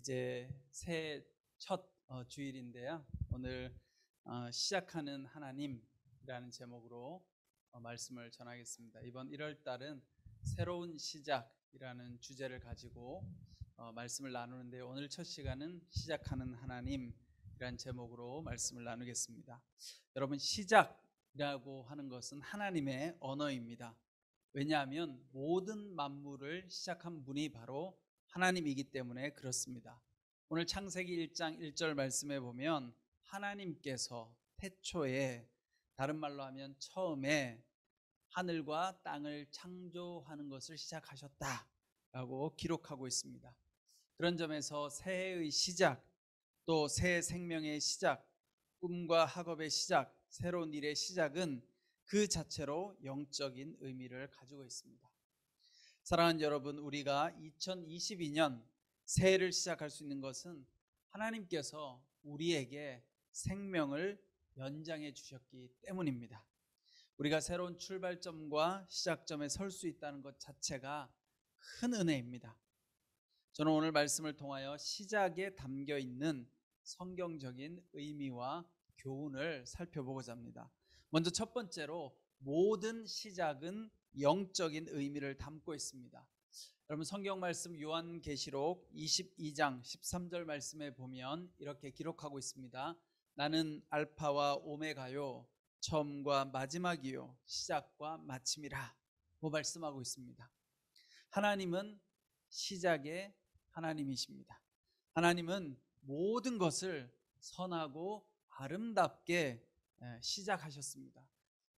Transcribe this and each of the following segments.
이제 새해 첫 주일인데요. 오늘 시작하는 하나님이라는 제목으로 말씀을 전하겠습니다. 이번 1월 달은 새로운 시작이라는 주제를 가지고 말씀을 나누는데, 오늘 첫 시간은 시작하는 하나님이라는 제목으로 말씀을 나누겠습니다. 여러분, 시작이라고 하는 것은 하나님의 언어입니다. 왜냐하면 모든 만물을 시작한 분이 바로 하나님이기 때문에 그렇습니다. 오늘 창세기 1장 1절 말씀에 보면 하나님께서 태초에, 다른 말로 하면 처음에 하늘과 땅을 창조하는 것을 시작하셨다라고 기록하고 있습니다. 그런 점에서 새해의 시작, 또 새 생명의 시작, 꿈과 학업의 시작, 새로운 일의 시작은 그 자체로 영적인 의미를 가지고 있습니다. 사랑하는 여러분, 우리가 2022년 새해를 시작할 수 있는 것은 하나님께서 우리에게 생명을 연장해 주셨기 때문입니다. 우리가 새로운 출발점과 시작점에 설 수 있다는 것 자체가 큰 은혜입니다. 저는 오늘 말씀을 통하여 시작에 담겨 있는 성경적인 의미와 교훈을 살펴보고자 합니다. 먼저 첫 번째로, 모든 시작은 영적인 의미를 담고 있습니다. 여러분, 성경 말씀 요한계시록 22장 13절 말씀에 보면 이렇게 기록하고 있습니다. 나는 알파와 오메가요, 처음과 마지막이요, 시작과 마침이라 고 말씀하고 있습니다. 하나님은 시작의 하나님이십니다. 하나님은 모든 것을 선하고 아름답게 시작하셨습니다.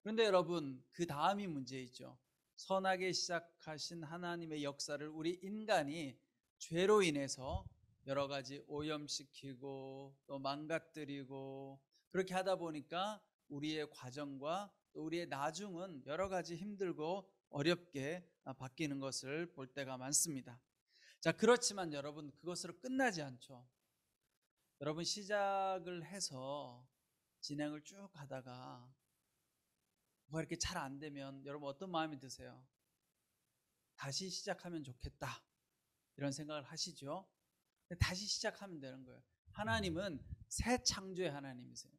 그런데 여러분, 그 다음이 문제이죠. 선하게 시작하신 하나님의 역사를 우리 인간이 죄로 인해서 여러 가지 오염시키고 또 망가뜨리고, 그렇게 하다 보니까 우리의 과정과 또 우리의 나중은 여러 가지 힘들고 어렵게 바뀌는 것을 볼 때가 많습니다. 자, 그렇지만 여러분, 그것으로 끝나지 않죠. 여러분, 시작을 해서 진행을 쭉 하다가 뭐가 이렇게 잘 안 되면 여러분 어떤 마음이 드세요? 다시 시작하면 좋겠다, 이런 생각을 하시죠. 다시 시작하면 되는 거예요. 하나님은 새 창조의 하나님이세요.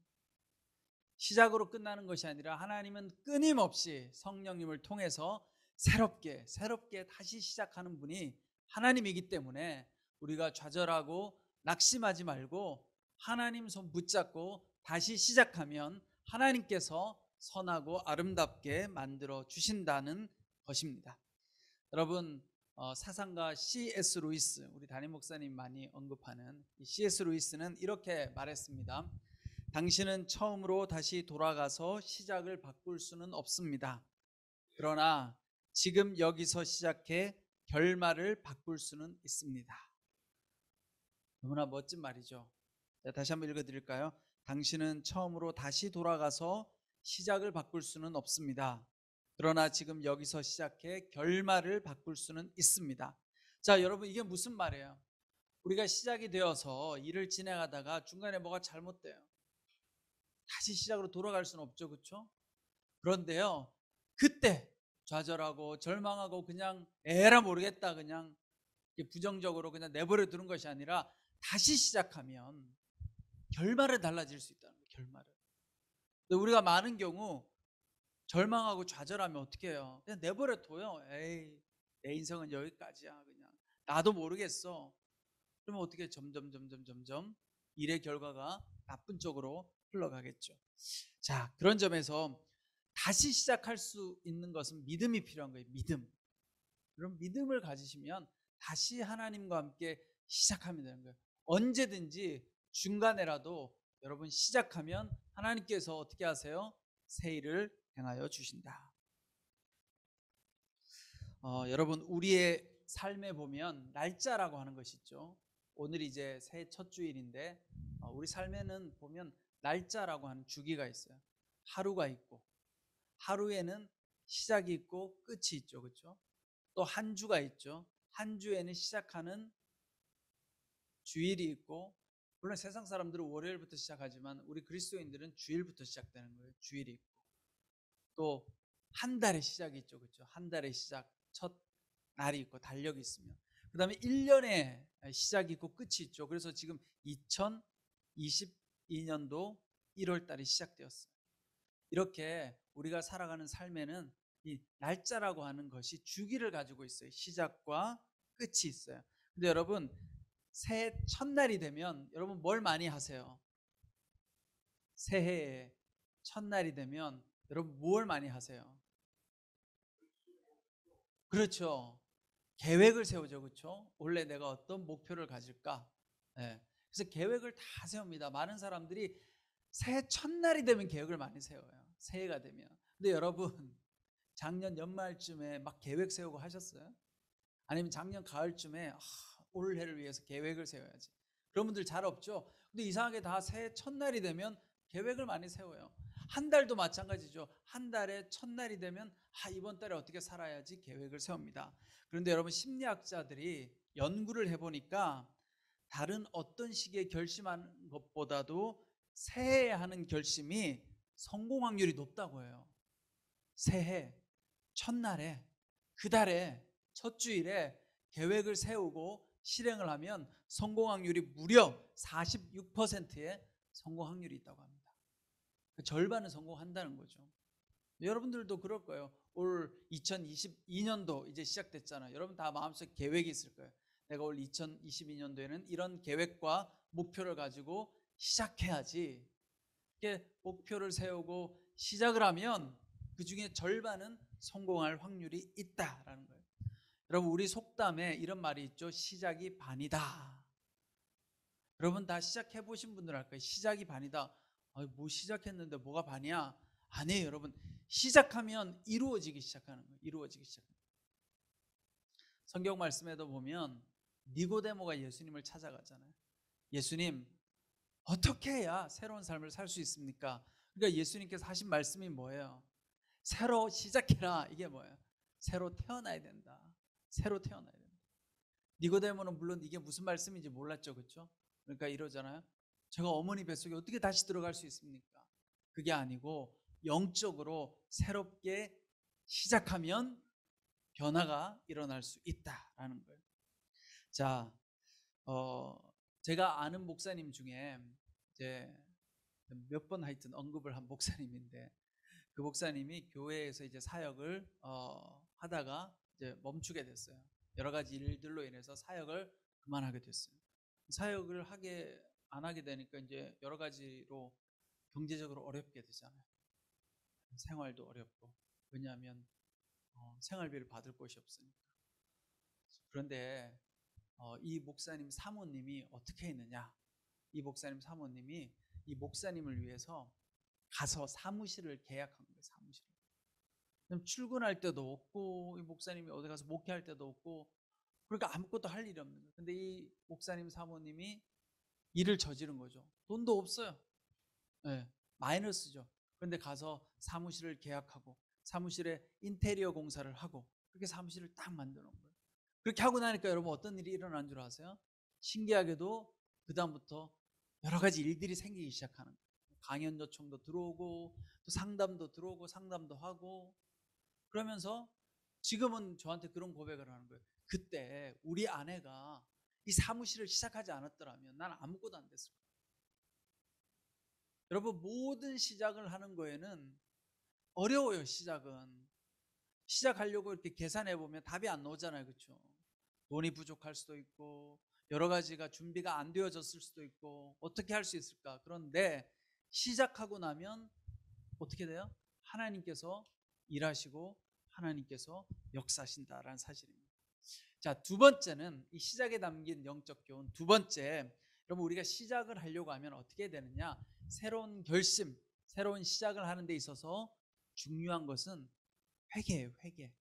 시작으로 끝나는 것이 아니라 하나님은 끊임없이 성령님을 통해서 새롭게 다시 시작하는 분이 하나님이기 때문에 우리가 좌절하고 낙심하지 말고 하나님 손 붙잡고 다시 시작하면 하나님께서 선하고 아름답게 만들어 주신다는 것입니다. 여러분, 사상가 C.S. 루이스, 우리 담임 목사님 많이 언급하는 이 C.S. 루이스는 이렇게 말했습니다. 당신은 처음으로 다시 돌아가서 시작을 바꿀 수는 없습니다. 그러나 지금 여기서 시작해 결말을 바꿀 수는 있습니다. 너무나 멋진 말이죠. 다시 한번 읽어드릴까요? 당신은 처음으로 다시 돌아가서 시작을 바꿀 수는 없습니다. 그러나 지금 여기서 시작해 결말을 바꿀 수는 있습니다. 자, 여러분, 이게 무슨 말이에요? 우리가 시작이 되어서 일을 진행하다가 중간에 뭐가 잘못돼요. 다시 시작으로 돌아갈 수는 없죠, 그렇죠? 그런데요, 그때 좌절하고 절망하고 그냥 에라 모르겠다, 그냥 부정적으로 그냥 내버려 두는 것이 아니라 다시 시작하면 결말은 달라질 수 있다는 거예요. 결말은. 근데 우리가 많은 경우 절망하고 좌절하면 어떻게 해요? 그냥 내버려 둬요. 에이, 내 인생은 여기까지야, 그냥 나도 모르겠어. 그러면 어떻게 점점 일의 결과가 나쁜 쪽으로 흘러가겠죠. 자, 그런 점에서 다시 시작할 수 있는 것은 믿음이 필요한 거예요. 믿음. 그럼 믿음을 가지시면 다시 하나님과 함께 시작하면 되는 거예요. 언제든지 중간에라도 여러분 시작하면 하나님께서 어떻게 하세요? 새 일을 행하여 주신다. 여러분, 우리의 삶에 보면 날짜라고 하는 것이 있죠. 오늘 이제 새해 첫 주일인데 우리 삶에는 보면 날짜라고 하는 주기가 있어요. 하루가 있고, 하루에는 시작이 있고 끝이 있죠, 그렇죠? 또 한 주가 있죠. 한 주에는 시작하는 주일이 있고, 물론 세상 사람들은 월요일부터 시작하지만 우리 그리스도인들은 주일부터 시작되는 거예요. 주일이 있고, 또 한 달의 시작이 있죠, 그렇죠? 한 달의 시작, 첫 날이 있고 달력이 있으면, 그다음에 1년에 시작이 있고 끝이 있죠. 그래서 지금 2022년도 1월 달에 시작되었어요. 이렇게 우리가 살아가는 삶에는 이 날짜라고 하는 것이 주기를 가지고 있어요. 시작과 끝이 있어요. 근데 여러분, 새해 첫날이 되면 여러분 뭘 많이 하세요? 새해의 첫날이 되면 여러분 뭘 많이 하세요? 그렇죠. 계획을 세우죠. 그렇죠? 원래 내가 어떤 목표를 가질까? 네. 그래서 계획을 다 세웁니다. 많은 사람들이 새해 첫날이 되면 계획을 많이 세워요. 새해가 되면. 근데 여러분, 작년 연말쯤에 막 계획 세우고 하셨어요? 아니면 작년 가을쯤에 올해를 위해서 계획을 세워야지. 그런 분들 잘 없죠? 근데 이상하게 다 새해 첫날이 되면 계획을 많이 세워요. 한 달도 마찬가지죠. 한 달의 첫날이 되면 이번 달에 어떻게 살아야지 계획을 세웁니다. 그런데 여러분, 심리학자들이 연구를 해보니까 다른 어떤 시기에 결심하는 것보다도 새해에 하는 결심이 성공 확률이 높다고 해요. 새해 첫날에, 그달에, 첫 주일에 계획을 세우고 실행을 하면 성공 확률이 무려 46%의 성공 확률이 있다고 합니다. 절반은 성공한다는 거죠. 여러분들도 그럴 거예요. 올 2022년도 이제 시작됐잖아요. 여러분 다 마음속에 계획이 있을 거예요. 내가 올 2022년도에는 이런 계획과 목표를 가지고 시작해야지. 이렇게 목표를 세우고 시작을 하면 그 중에 절반은 성공할 확률이 있다라는 거예요. 여러분, 우리 속담에 이런 말이 있죠. 시작이 반이다. 여러분 다 시작해 보신 분들 알 거예요. 시작이 반이다. 뭐 시작했는데 뭐가 반이야? 아니에요, 여러분. 시작하면 이루어지기 시작하는 거예요. 이루어지기 시작하는 거예요. 성경 말씀에도 보면 니고데모가 예수님을 찾아가잖아요. 예수님, 어떻게 해야 새로운 삶을 살 수 있습니까? 그러니까 예수님께서 하신 말씀이 뭐예요? 새로 시작해라. 이게 뭐예요? 새로 태어나야 된다. 새로 태어나야 된다. 니고데모는 물론 이게 무슨 말씀인지 몰랐죠. 그렇죠? 그러니까 이러잖아요. 제가 어머니 뱃속에 어떻게 다시 들어갈 수 있습니까? 그게 아니고 영적으로 새롭게 시작하면 변화가 일어날 수 있다라는 거예요. 자, 제가 아는 목사님 중에 이제 몇 번 하여튼 언급을 한 목사님인데, 그 목사님이 교회에서 이제 사역을 하다가 이제 멈추게 됐어요. 여러 가지 일들로 인해서 사역을 그만하게 됐어요. 사역을 안 하게 되니까 이제 여러 가지로 경제적으로 어렵게 되잖아요. 생활도 어렵고. 왜냐하면 생활비를 받을 곳이 없으니까. 그런데 이 목사님 사모님이 어떻게 했느냐? 이 목사님 사모님이 이 목사님을 위해서 가서 사무실을 계약한 거예요. 사무실을. 출근할 때도 없고, 이 목사님이 어디 가서 목회할 때도 없고, 그러니까 아무것도 할 일이 없는 거예요. 근데 이 목사님 사모님이 일을 저지른 거죠. 돈도 없어요. 네, 마이너스죠. 그런데 가서 사무실을 계약하고 사무실에 인테리어 공사를 하고 그렇게 사무실을 딱 만들어 놓은 거예요. 그렇게 하고 나니까 여러분 어떤 일이 일어난 줄 아세요? 신기하게도 그 다음부터 여러 가지 일들이 생기기 시작하는 거예요. 강연 요청도 들어오고 또 상담도 들어오고 상담도 하고, 그러면서 지금은 저한테 그런 고백을 하는 거예요. 그때 우리 아내가 이 사무실을 시작하지 않았더라면 난 아무것도 안 됐을 거예요. 여러분, 모든 시작을 하는 거에는 어려워요. 시작하려고 이렇게 계산해 보면 답이 안 나오잖아요. 그렇죠? 돈이 부족할 수도 있고 여러 가지가 준비가 안 되어졌을 수도 있고 어떻게 할 수 있을까? 그런데 시작하고 나면 어떻게 돼요? 하나님께서 일하시고 하나님께서 역사하신다라는 사실입니다. 자, 두 번째는 이 시작에 담긴 영적 교훈. 두 번째, 여러분 우리가 시작을 하려고 하면 어떻게 되느냐? 새로운 결심, 새로운 시작을 하는 데 있어서 중요한 것은 회개예요. 회개.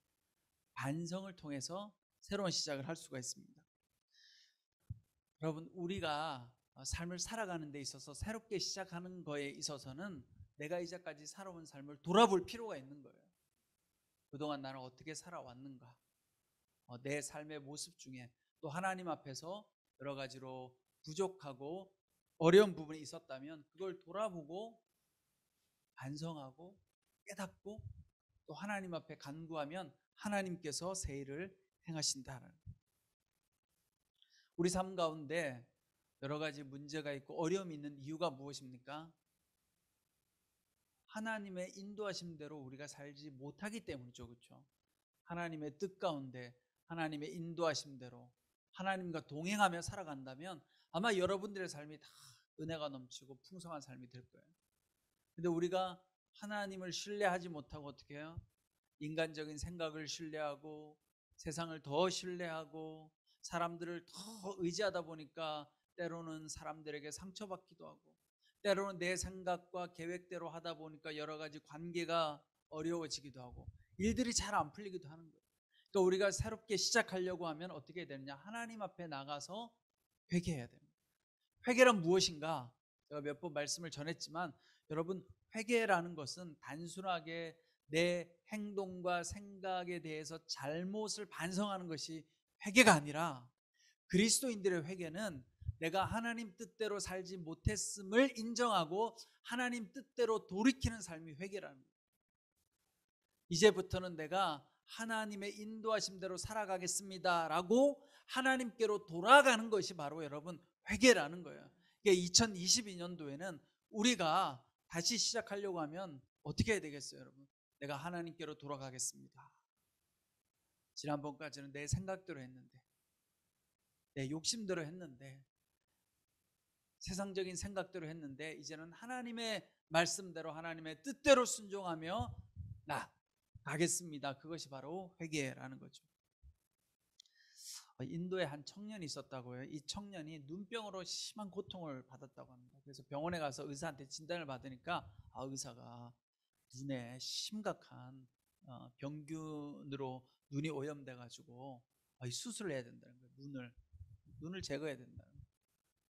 반성을 통해서 새로운 시작을 할 수가 있습니다. 여러분, 우리가 삶을 살아가는 데 있어서 새롭게 시작하는 거에 있어서는 내가 이제까지 살아온 삶을 돌아볼 필요가 있는 거예요. 그동안 나는 어떻게 살아왔는가? 내 삶의 모습 중에 또 하나님 앞에서 여러 가지로 부족하고 어려운 부분이 있었다면 그걸 돌아보고 반성하고 깨닫고 또 하나님 앞에 간구하면 하나님께서 새 일을 행하신다는. 우리 삶 가운데 여러 가지 문제가 있고 어려움이 있는 이유가 무엇입니까? 하나님의 인도하심대로 우리가 살지 못하기 때문이죠. 그렇죠? 하나님의 뜻 가운데 하나님의 인도하심대로 하나님과 동행하며 살아간다면 아마 여러분들의 삶이 다 은혜가 넘치고 풍성한 삶이 될 거예요. 근데 우리가 하나님을 신뢰하지 못하고 어떻게 해요? 인간적인 생각을 신뢰하고 세상을 더 신뢰하고 사람들을 더 의지하다 보니까 때로는 사람들에게 상처받기도 하고 때로는 내 생각과 계획대로 하다 보니까 여러 가지 관계가 어려워지기도 하고 일들이 잘 안 풀리기도 하는 거예요. 그러니까 우리가 새롭게 시작하려고 하면 어떻게 해야 되느냐? 하나님 앞에 나가서 회개해야 됩니다. 회개란 무엇인가? 제가 몇 번 말씀을 전했지만 여러분, 회개라는 것은 단순하게 내 행동과 생각에 대해서 잘못을 반성하는 것이 회개가 아니라 그리스도인들의 회개는 내가 하나님 뜻대로 살지 못했음을 인정하고 하나님 뜻대로 돌이키는 삶이 회개라는 거예요. 이제부터는 내가 하나님의 인도하심대로 살아가겠습니다 라고 하나님께로 돌아가는 것이 바로 여러분 회개라는 거예요. 2022년도에는 우리가 다시 시작하려고 하면 어떻게 해야 되겠어요, 여러분? 내가 하나님께로 돌아가겠습니다. 지난번까지는 내 생각대로 했는데, 내 욕심대로 했는데, 세상적인 생각대로 했는데 이제는 하나님의 말씀대로 하나님의 뜻대로 순종하며 나가겠습니다. 그것이 바로 회개라는 거죠. 인도에 한 청년이 있었다고요. 이 청년이 눈병으로 심한 고통을 받았다고 합니다. 그래서 병원에 가서 의사한테 진단을 받으니까 의사가 눈에 심각한 병균으로 눈이 오염돼 가지고 수술을 해야 된다는 거예요. 눈을 제거해야 된다는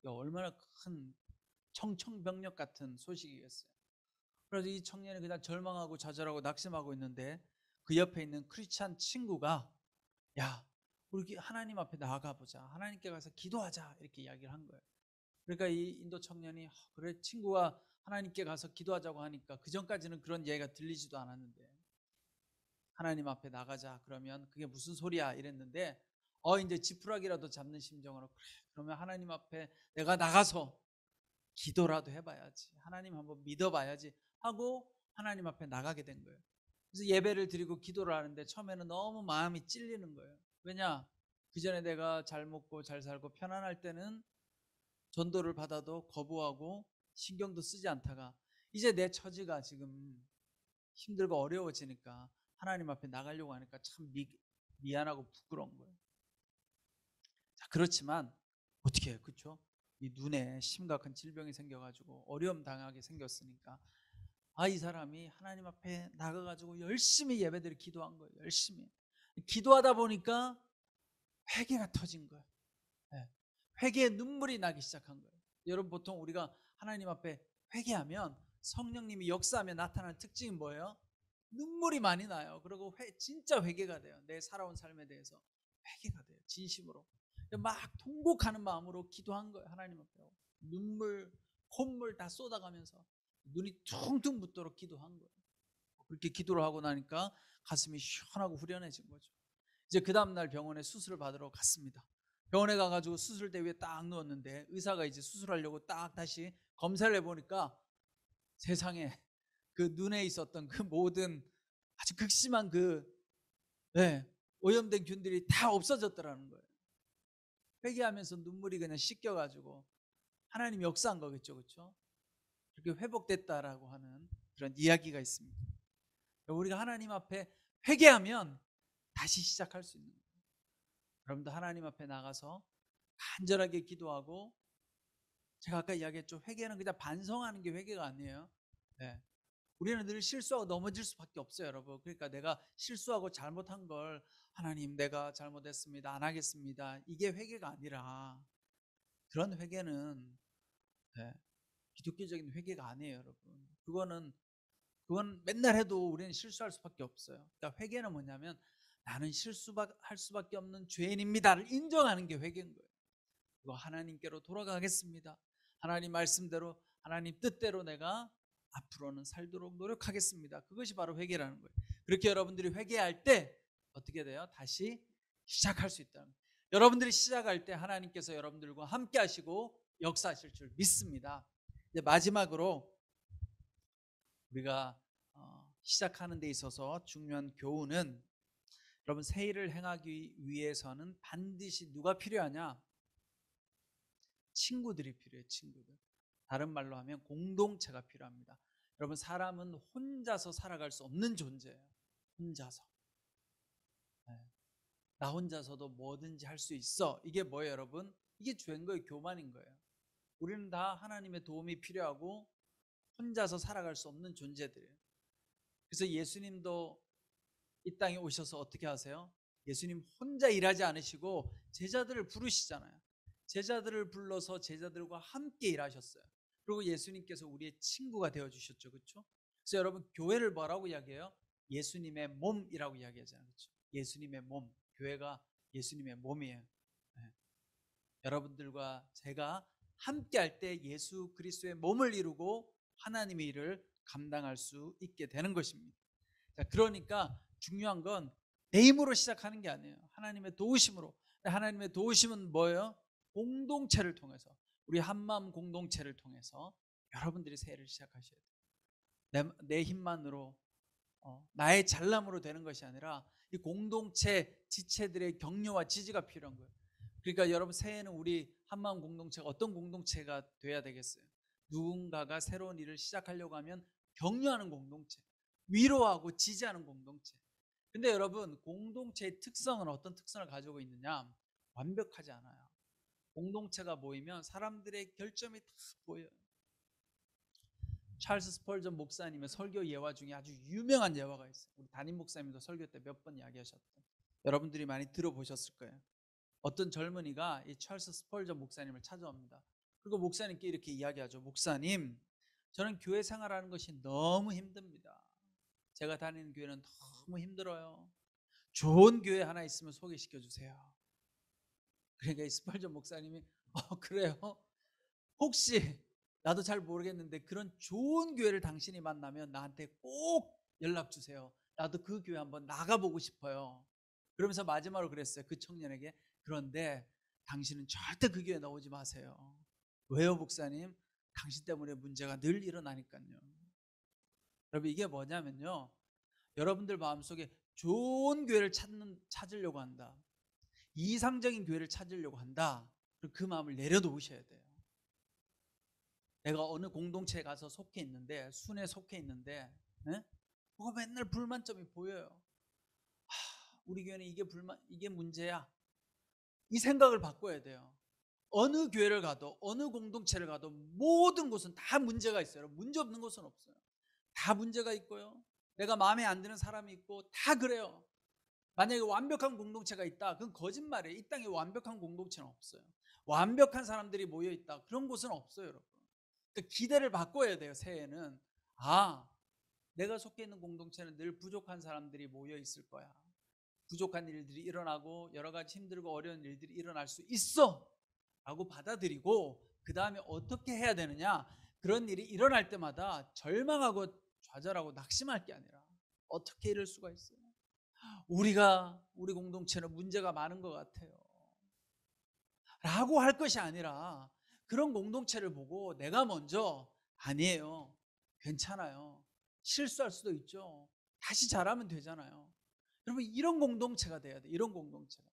거예요. 얼마나 큰 청천벽력 같은 소식이겠어요. 그래서 이 청년이 그냥 절망하고 좌절하고 낙심하고 있는데 그 옆에 있는 크리스찬 친구가 야, 우리 하나님 앞에 나아가 보자. 하나님께 가서 기도하자. 이렇게 이야기를 한 거예요. 그러니까 이 인도 청년이 그래, 친구가 하나님께 가서 기도하자고 하니까 그 전까지는 그런 얘기가 들리지도 않았는데 하나님 앞에 나가자. 그러면 그게 무슨 소리야 이랬는데 이제 지푸라기라도 잡는 심정으로 그래, 그러면 하나님 앞에 내가 나가서 기도라도 해봐야지. 하나님 한번 믿어봐야지 하고 하나님 앞에 나가게 된 거예요. 그래서 예배를 드리고 기도를 하는데 처음에는 너무 마음이 찔리는 거예요. 왜냐? 그 전에 내가 잘 먹고 잘 살고 편안할 때는 전도를 받아도 거부하고 신경도 쓰지 않다가 이제 내 처지가 지금 힘들고 어려워지니까 하나님 앞에 나가려고 하니까 참 미안하고 부끄러운 거예요. 자, 그렇지만 어떻게 해요? 그렇죠? 이 눈에 심각한 질병이 생겨가지고 어려움 당하게 생겼으니까 이 사람이 하나님 앞에 나가가지고 열심히 예배드리고 기도한 거예요. 열심히 기도하다 보니까 회개가 터진 거예요. 회개의 눈물이 나기 시작한 거예요. 여러분, 보통 우리가 하나님 앞에 회개하면 성령님이 역사하며 나타나는 특징이 뭐예요? 눈물이 많이 나요. 그리고 진짜 회개가 돼요. 내 살아온 삶에 대해서 회개가 돼요. 진심으로 막 통곡하는 마음으로 기도한 거예요. 하나님 앞에 눈물, 콧물 다 쏟아가면서 눈이 퉁퉁 붓도록 기도한 거예요. 그렇게 기도를 하고 나니까 가슴이 시원하고 후련해진 거죠. 이제 그 다음날 병원에 수술을 받으러 갔습니다. 병원에 가가지고 수술대 위에 딱 누웠는데 의사가 이제 수술하려고 딱 다시 검사를 해보니까 세상에 그 눈에 있었던 그 모든 아주 극심한 오염된 균들이 다 없어졌더라는 거예요. 회개하면서 눈물이 그냥 씻겨가지고 하나님이 역사한 거겠죠, 그렇죠? 그렇게 회복됐다라고 하는 그런 이야기가 있습니다. 우리가 하나님 앞에 회개하면 다시 시작할 수 있는 거예요. 여러분도 하나님 앞에 나가서 간절하게 기도하고, 제가 아까 이야기했죠, 회개는 그냥 반성하는 게 회개가 아니에요. 우리는 늘 실수하고 넘어질 수밖에 없어요, 여러분. 그러니까 내가 실수하고 잘못한 걸 하나님 내가 잘못했습니다, 안 하겠습니다, 이게 회개가 아니라 그런 회개는 기독교적인 회개가 아니에요, 여러분. 그건 맨날 해도 우리는 실수할 수밖에 없어요. 그러니까 회개는 뭐냐면 나는 실수할 수밖에 없는 죄인입니다를 인정하는 게 회개인 거예요. 그리고 하나님께로 돌아가겠습니다. 하나님 말씀대로 하나님 뜻대로 내가 앞으로는 살도록 노력하겠습니다. 그것이 바로 회개라는 거예요. 그렇게 여러분들이 회개할 때 어떻게 돼요? 다시 시작할 수 있다는 거예요. 여러분들이 시작할 때 하나님께서 여러분들과 함께 하시고 역사하실 줄 믿습니다. 이제 마지막으로 우리가 시작하는 데 있어서 중요한 교훈은, 여러분 새 일을 행하기 위해서는 반드시 누가 필요하냐? 친구들이 필요해요. 친구들. 다른 말로 하면 공동체가 필요합니다. 여러분 사람은 혼자서 살아갈 수 없는 존재예요. 혼자서. 나 혼자서도 뭐든지 할 수 있어. 이게 뭐예요 여러분? 이게 죄인거예요. 교만인 거예요. 우리는 다 하나님의 도움이 필요하고 혼자서 살아갈 수 없는 존재들이에요. 그래서 예수님도 이 땅에 오셔서 어떻게 하세요? 예수님 혼자 일하지 않으시고 제자들을 부르시잖아요. 제자들을 불러서 제자들과 함께 일하셨어요. 그리고 예수님께서 우리의 친구가 되어주셨죠. 그렇죠? 그래서 여러분 교회를 뭐라고 이야기해요? 예수님의 몸이라고 이야기하잖아요. 그렇죠? 예수님의 몸, 교회가 예수님의 몸이에요. 네. 여러분들과 제가 함께 할 때 예수 그리스도의 몸을 이루고 하나님의 일을 감당할 수 있게 되는 것입니다. 자, 그러니까 중요한 건 내 힘으로 시작하는 게 아니에요. 하나님의 도우심으로. 하나님의 도우심은 뭐예요? 공동체를 통해서, 우리 한마음 공동체를 통해서 여러분들이 새해를 시작하셔야 돼요. 내 힘만으로 나의 잘남으로 되는 것이 아니라 이 공동체 지체들의 격려와 지지가 필요한 거예요. 그러니까 여러분 새해는 우리 한마음 공동체가 어떤 공동체가 돼야 되겠어요? 누군가가 새로운 일을 시작하려고 하면 격려하는 공동체, 위로하고 지지하는 공동체. 근데 여러분 공동체의 특성은 어떤 특성을 가지고 있느냐? 완벽하지 않아요. 공동체가 모이면 사람들의 결점이 다 보여요. 찰스 스펄전 목사님의 설교 예화 중에 아주 유명한 예화가 있어요. 우리 담임 목사님도 설교 때 몇 번 이야기하셨던, 여러분들이 많이 들어보셨을 거예요. 어떤 젊은이가 이 찰스 스펄전 목사님을 찾아옵니다. 그리고 목사님께 이렇게 이야기하죠. 목사님, 저는 교회 생활하는 것이 너무 힘듭니다. 제가 다니는 교회는 너무 힘들어요. 좋은 교회 하나 있으면 소개시켜 주세요. 그러니까 이 스펄전 목사님이 그래요? 혹시 나도 잘 모르겠는데 그런 좋은 교회를 당신이 만나면 나한테 꼭 연락 주세요. 나도 그 교회 한번 나가보고 싶어요. 그러면서 마지막으로 그랬어요. 그 청년에게. 그런데 당신은 절대 그 교회 나오지 마세요. 왜요 목사님? 당신 때문에 문제가 늘 일어나니까요. 여러분 이게 뭐냐면요, 여러분들 마음속에 좋은 교회를 찾으려고 한다, 이상적인 교회를 찾으려고 한다, 그 마음을 내려놓으셔야 돼요. 내가 어느 공동체에 가서 속해 있는데, 순에 속해 있는데 뭐가 맨날 불만점이 보여요. 우리 교회는 이게 문제야. 이 생각을 바꿔야 돼요. 어느 교회를 가도 어느 공동체를 가도 모든 곳은 다 문제가 있어요. 문제 없는 곳은 없어요. 다 문제가 있고요. 내가 마음에 안 드는 사람이 있고 다 그래요. 만약에 완벽한 공동체가 있다, 그건 거짓말이에요. 이 땅에 완벽한 공동체는 없어요. 완벽한 사람들이 모여 있다, 그런 곳은 없어요. 여러분, 그러니까 기대를 바꿔야 돼요. 새해에는 내가 속해 있는 공동체는 늘 부족한 사람들이 모여 있을 거야. 부족한 일들이 일어나고 여러 가지 힘들고 어려운 일들이 일어날 수 있어 라고 받아들이고, 그 다음에 어떻게 해야 되느냐, 그런 일이 일어날 때마다 절망하고 좌절하고 낙심할 게 아니라 어떻게 이럴 수가 있어요? 우리 공동체는 문제가 많은 것 같아요 라고 할 것이 아니라, 그런 공동체를 보고 내가 먼저 아니에요, 괜찮아요, 실수할 수도 있죠, 다시 잘하면 되잖아요. 여러분 이런 공동체가 돼야 돼요. 이런 공동체가.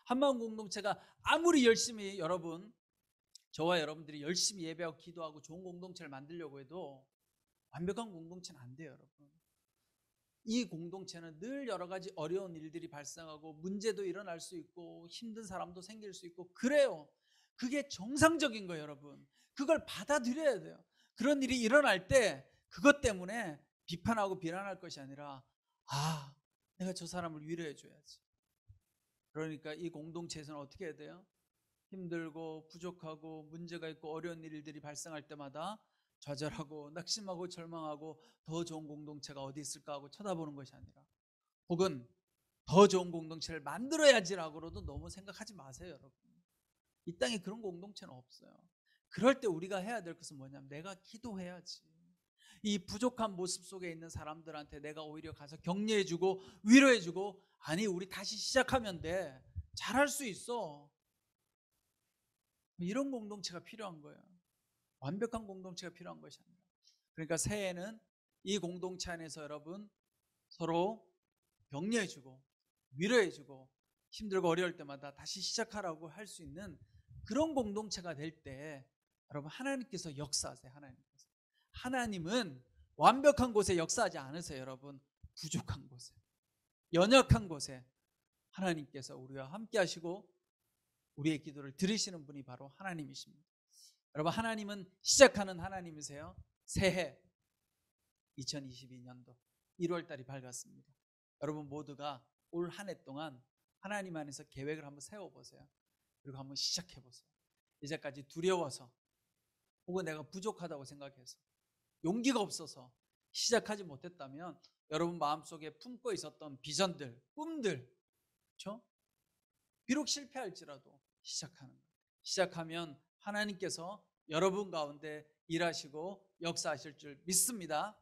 한마음 공동체가 아무리 열심히 저와 여러분들이 열심히 예배하고 기도하고 좋은 공동체를 만들려고 해도 완벽한 공동체는 안 돼요. 여러분, 이 공동체는 늘 여러 가지 어려운 일들이 발생하고 문제도 일어날 수 있고 힘든 사람도 생길 수 있고 그래요. 그게 정상적인 거예요. 여러분, 그걸 받아들여야 돼요. 그런 일이 일어날 때 그것 때문에 비판하고 비난할 것이 아니라 내가 저 사람을 위로해 줘야지. 그러니까 이 공동체에서는 어떻게 해야 돼요? 힘들고 부족하고 문제가 있고 어려운 일들이 발생할 때마다 좌절하고 낙심하고 절망하고 더 좋은 공동체가 어디 있을까 하고 쳐다보는 것이 아니라, 혹은 더 좋은 공동체를 만들어야지라고도 너무 생각하지 마세요. 여러분, 이 땅에 그런 공동체는 없어요. 그럴 때 우리가 해야 될 것은 뭐냐면, 내가 기도해야지. 이 부족한 모습 속에 있는 사람들한테 내가 오히려 가서 격려해주고 위로해주고, 우리 다시 시작하면 돼, 잘할 수 있어. 이런 공동체가 필요한 거예요. 완벽한 공동체가 필요한 것이 아니라. 그러니까 새해에는 이 공동체 안에서 여러분 서로 격려해주고 위로해주고 힘들고 어려울 때마다 다시 시작하라고 할 수 있는 그런 공동체가 될 때 여러분 하나님께서 역사하세요. 하나님은 완벽한 곳에 역사하지 않으세요. 여러분 부족한 곳에, 연약한 곳에 하나님께서 우리와 함께 하시고 우리의 기도를 들으시는 분이 바로 하나님이십니다. 여러분 하나님은 시작하는 하나님이세요. 새해 2022년도 1월달이 밝았습니다. 여러분 모두가 올 한 해 동안 하나님 안에서 계획을 한번 세워보세요. 그리고 한번 시작해보세요. 이제까지 두려워서 혹은 내가 부족하다고 생각해서 용기가 없어서 시작하지 못했다면 여러분 마음속에 품고 있었던 비전들, 꿈들, 그렇죠? 비록 실패할지라도 시작하는 거예요. 시작하면 하나님께서 여러분 가운데 일하시고 역사하실 줄 믿습니다.